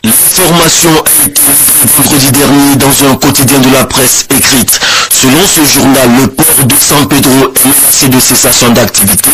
L'information a été livrée vendredi dernier dans un quotidien de la presse écrite. Selon ce journal, le port de San Pedro est menacé de cessation d'activité.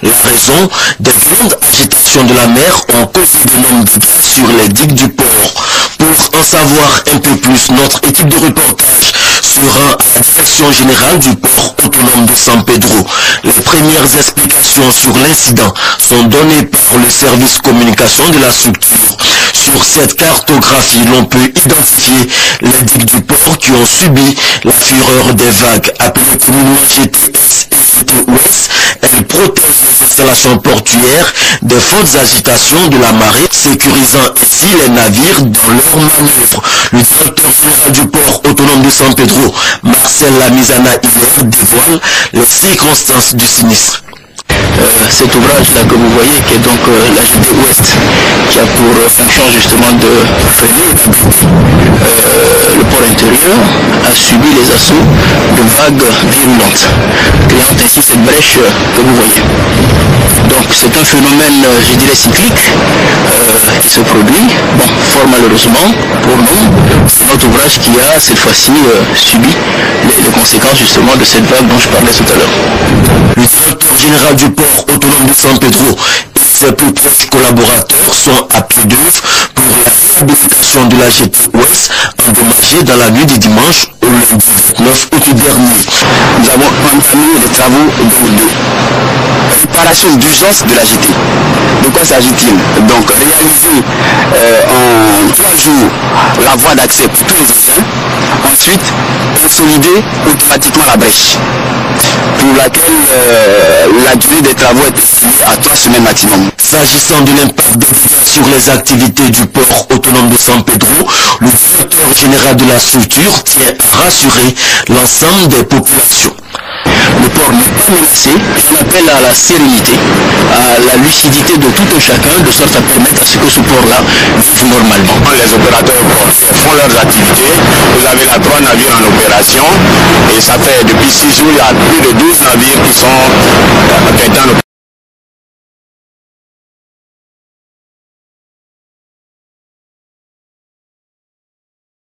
La raison, des violentes agitations de la mer ont causé d'énormes dégâts sur les digues du port. Pour en savoir un peu plus, notre équipe de reportage se rend à la direction générale du port autonome de San Pedro. Les premières explications sur l'incident sont données par le service communication de la structure. Sur cette cartographie, l'on peut identifier les digues du port qui ont subi la fureur des vagues. Appelées communément GTS et GTOS, elles protègent les installations portuaires des fortes agitations de la marée, sécurisant ainsi les navires dans leurs manœuvres. Le directeur général du port autonome de San Pedro, Marcel Lamizana hier, dévoile les circonstances du sinistre. Cet ouvrage-là que vous voyez, qui est donc la GT Ouest, qui a pour fonction justement de freiner le port intérieur, a subi les assauts de vagues virulentes, créant ainsi cette brèche que vous voyez. Donc c'est un phénomène, je dirais, cyclique qui se produit. Bon, fort malheureusement pour nous, c'est notre ouvrage qui a cette fois-ci subi les conséquences justement de cette vague dont je parlais tout à l'heure. Le directeur général du port autonome de San Pedro et ses plus proches collaborateurs sont à pied d'œuvre pour la réhabilitation de la GT Ouest endommagée dans la nuit du dimanche au lundi 29 août dernier. Nous avons entamé les travaux de réparation d'urgence de la GT. De quoi s'agit-il? Donc réaliser en 3 jours la voie d'accès pour tous les engins, ensuite consolider automatiquement la brèche, pour laquelle la durée des travaux est estimée à 3 semaines maximum. S'agissant de l'impact des dégâts sur les activités du port autonome de San Pedro, le directeur général de la structure tient à rassurer l'ensemble des populations. Le port n'est pas menacé. J'en appelle à la sérénité, à la lucidité de tout un chacun, de sorte à permettre à ce que ce port-là vive normalement. Les opérateurs portuaires font leurs activités. Vous avez là 3 navires en opération et ça fait depuis 6 jours, il y a plus de 12 navires qui sont